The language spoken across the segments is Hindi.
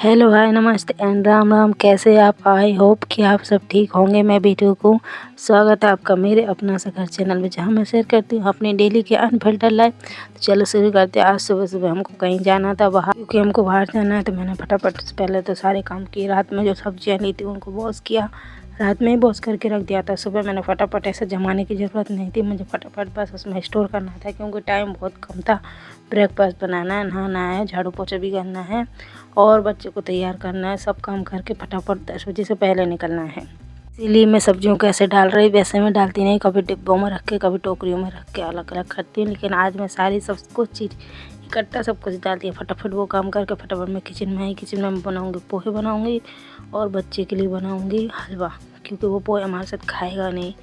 हेलो, हाय, नमस्ते एंड राम राम। कैसे आप? आई होप कि आप सब ठीक होंगे। मैं भी ठीक हूँ। स्वागत है आपका मेरे अपना सा घर चैनल में, जहाँ मैं शेयर करती हूँ अपनी डेली की अनफिल्टर लाइफ। तो चलो शुरू करते हैं। आज सुबह सुबह हमको कहीं जाना था बाहर, क्योंकि हमको बाहर जाना है। तो मैंने फटाफट से पहले तो सारे काम किए। रात में जो सब्जियाँ ली थी उनको वॉश किया, रात में ही वॉश करके रख दिया था। सुबह मैंने फटाफट ऐसे जमाने की ज़रूरत नहीं थी, मुझे फटाफट बस उसमें स्टोर करना था, क्योंकि टाइम बहुत कम था। ब्रेकफास्ट बनाना है, नहाना है, झाड़ू पोछा भी करना है और बच्चे को तैयार करना है। सब काम करके फटाफट 10 बजे से पहले निकलना है। इसीलिए मैं सब्जियों को ऐसे डाल रही, वैसे मैं डालती नहीं, कभी डिब्बों में रख के, कभी टोकरियों में रख के अलग अलग करती हूँ। लेकिन आज मैं सारी सब कुछ चीज़ इकट्ठा सब कुछ डाल दिया। फटाफट वो काम करके फटाफट मैं किचन में बनाऊँगी, पोहे बनाऊँगी और बच्चे के लिए बनाऊँगी हलवा, क्योंकि वो पोहे हमारे साथ खाएगा नहीं।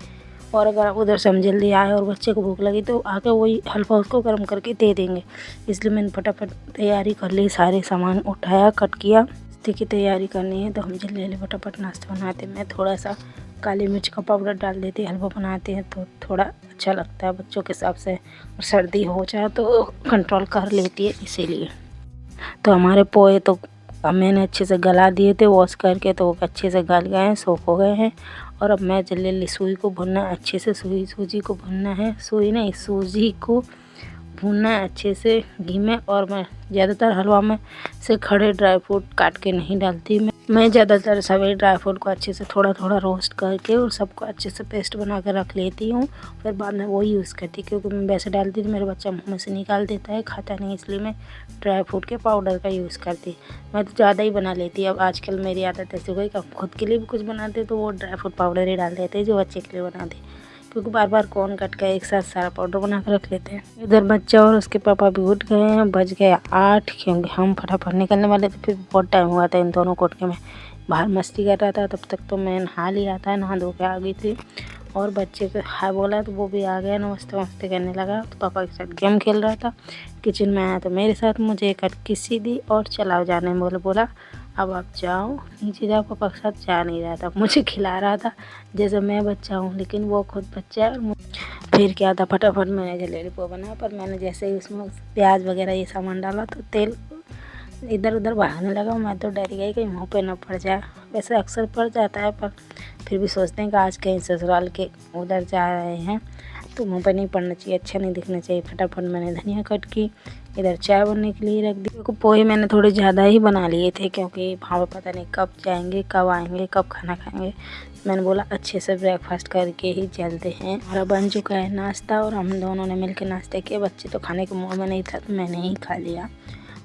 और अगर आप उधर से हम जल्दी आए और बच्चे को भूख लगी तो आके वही हलवा उसको गर्म करके दे देंगे। इसलिए मैंने फटाफट तैयारी कर ली, सारे सामान उठाया, कट किया। नाश्ते की तैयारी करनी है तो हम जल्दी जल्दी फटाफट नाश्ता बनाते हैं। मैं थोड़ा सा काली मिर्च का पाउडर डाल देती, हलवा बनाते हैं तो थोड़ा अच्छा लगता है बच्चों के हिसाब से, और सर्दी हो जाए तो कंट्रोल कर लेती है, इसीलिए। तो हमारे पोहे तो मैंने अच्छे से गला दिए थे वॉश करके, तो वो अच्छे से गल गए हैं, सोख हो गए हैं। और अब मैं जल्दी जल्दी सूजी को भुनना है अच्छे से। सूजी को भुनना है, सूजी को भूनना है अच्छे से घी में। और मैं ज़्यादातर हलवा में से खड़े ड्राई फ्रूट काट के नहीं डालती। मैं ज़्यादातर सभी ड्राई फ्रूट को अच्छे से थोड़ा थोड़ा रोस्ट करके और सबको अच्छे से पेस्ट बना कर रख लेती हूँ। फिर बाद में वो यूज़ करती, क्योंकि मैं वैसे डालती तो मेरा बच्चा मुँह में से निकाल देता है, खाता नहीं। इसलिए मैं ड्राई फ्रूट के पाउडर का यूज़ करती। मैं तो ज़्यादा ही बना लेती। अब आजकल मेरी आदत ऐसी हो गई कि हम खुद के लिए भी कुछ बनाते तो वो ड्राई फ्रूट पाउडर ही डाल देते जो बच्चे के लिए बनाते, क्योंकि बार बार कौन कट के एक साथ सारा पाउडर बना कर रख लेते हैं। इधर बच्चा और उसके पापा भी उठ गए हैं, बज गए 8, क्योंकि हम फटाफट निकलने वाले थे। फिर बहुत टाइम हुआ था इन दोनों को उठ के। मैं बाहर मस्ती कर रहा था, तब तक तो मैं नहा लिया था, नहा धो के आ गई थी। और बच्चे को हाय बोला तो वो भी आ गया, नमस्ते वमस्ते करने लगा। तो पापा के साथ गेम खेल रहा था। किचन में आया तो मेरे साथ मुझे एक किस्सी दी और चलाओ जाने में बोला अब आप जाओ नीचे जाओ। पापा के साथ जा नहीं रहा था, मुझे खिला रहा था जैसे मैं बच्चा हूँ, लेकिन वो खुद बच्चा है। फिर क्या था, फटाफट मैंने जलेबी पोहा बनाया। पर मैंने जैसे ही उसमें प्याज वगैरह ये सामान डाला तो तेल इधर उधर बहाने लगा। मैं तो डर गई कहीं मुँह पे न पड़ जाए। वैसे अक्सर पड़ जाता है, पर फिर भी सोचते हैं कि आज कहीं ससुराल के उधर जा रहे हैं तो मुँह पे नहीं पड़ना चाहिए, अच्छा नहीं दिखना चाहिए। फटाफट मैंने धनिया कट की, इधर चाय बनने के लिए रख दी। क्योंकि पोहे मैंने थोड़े ज़्यादा ही बना लिए थे, क्योंकि वहाँ पे पता नहीं कब जाएंगे, कब आएंगे, कब खाना खाएंगे। मैंने बोला अच्छे से ब्रेकफास्ट करके ही चलते हैं। हमारा बन चुका है नाश्ता और हम दोनों ने मिलकर नाश्ता किया। बच्चे तो खाने के मुँह में नहीं था तो मैंने ही खा लिया।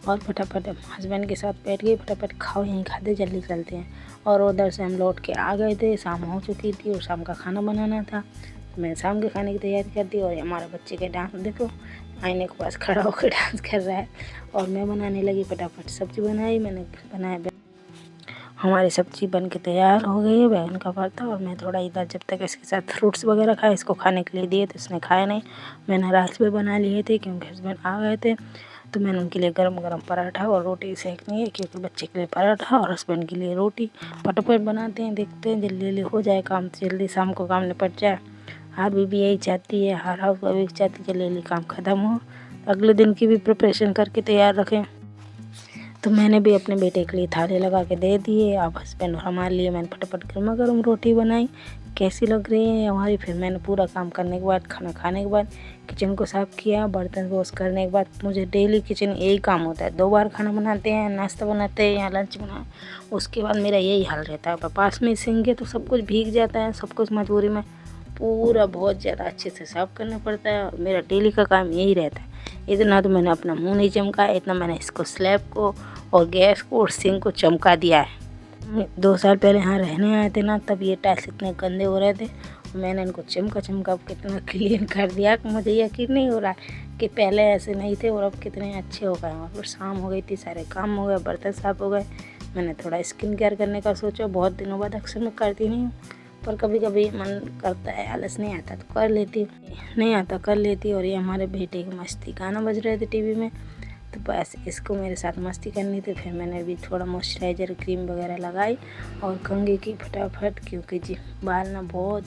और फटाफट हस्बैंड के साथ बैठ गई, फटाफट खाओ यहीं खाते, जल्दी चलते हैं। और उधर से हम लौट के आ गए थे, शाम हो चुकी थी और शाम का खाना बनाना था। तो मैंने शाम के खाने की तैयारी कर दी। और हमारा बच्चे का डांस देखो, आईने के पास खड़ा होकर डांस कर रहा है। और मैं बनाने लगी, फटाफट सब्जी बनाई। मैंने बनाया, हमारी सब्जी बन के तैयार हो गई है, बैंगन का भरता। और मैं थोड़ा इधर जब तक इसके साथ फ्रूट्स वगैरह खाए, इसको खाने के लिए दिए तो इसने खाया नहीं। मैंने राइस भी बना लिए थे, क्योंकि हस्बैंड आ गए थे तो मैंने उनके लिए गरम गरम पराठा और रोटी सेकनी है, क्योंकि बच्चे के लिए पराठा और हस्बैंड के लिए रोटी। फटाफट बनाते हैं, देखते हैं जल्दी जल्दी हो जाए काम, जल्दी शाम को काम निपट जाए। हर बीबी यही चाहती है, हर हाउस वाइफ चाहती है जल्दी जल्दी काम ख़त्म हो, अगले दिन की भी प्रिपरेशन करके तैयार रखें। तो मैंने भी अपने बेटे के लिए थाली लगा के दे दिए। अब हस्बैंड और हमारे लिए मैंने फटाफट गर्मा गर्म रोटी बनाई। कैसी लग रही है हमारी? फिर मैंने पूरा काम करने के बाद, खाना खाने के बाद किचन को साफ़ किया, बर्तन वॉश करने के बाद। मुझे डेली किचन यही काम होता है, 2 बार खाना बनाते हैं, नाश्ता बनाते हैं या लंच बनाए, उसके बाद मेरा यही हाल रहता है। पास में सिंक है तो सब कुछ भीग जाता है, सब कुछ मजबूरी में पूरा बहुत ज़्यादा अच्छे से साफ़ करना पड़ता है। और मेरा डेली का काम यही रहता है। इतना तो मैंने अपना मुँह नहीं चमकाया, इतना मैंने इसको स्लैब को और गैस को और सिंक को चमका दिया है। 2 साल पहले यहाँ रहने आए थे ना, तब ये टाइल्स इतने गंदे हो रहे थे। मैंने इनको चमका कितना क्लीन कर दिया कि मुझे यकीन नहीं हो रहा कि पहले ऐसे नहीं थे और अब कितने अच्छे हो गए। और फिर शाम हो गई थी, सारे काम हो गए, बर्तन साफ हो गए। मैंने थोड़ा स्किन केयर करने का सोचा, बहुत दिनों बाद। अक्सर मैं करती नहीं हूँ, पर कभी कभी मन करता है, आलस नहीं आता तो कर लेती, नहीं आता कर लेती। और ये हमारे बेटे की मस्ती गाना बज रहे थे टीवी में, तो बस इसको मेरे साथ मस्ती करनी थी। फिर मैंने भी थोड़ा मॉइस्चराइज़र क्रीम वगैरह लगाई और कंघी की फटाफट, क्योंकि जी बाल ना बहुत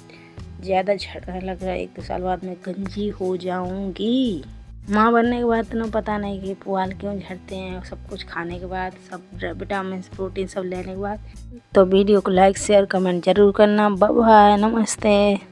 ज़्यादा झड़ने लग रहा है। 1-2 साल बाद मैं गंजी हो जाऊंगी। माँ बनने के बाद तो पता नहीं कि पुआल क्यों झड़ते हैं, सब कुछ खाने के बाद, सब विटामिन प्रोटीन सब लेने के बाद। तो वीडियो को लाइक शेयर कमेंट जरूर करना। बाय बाय, नमस्ते।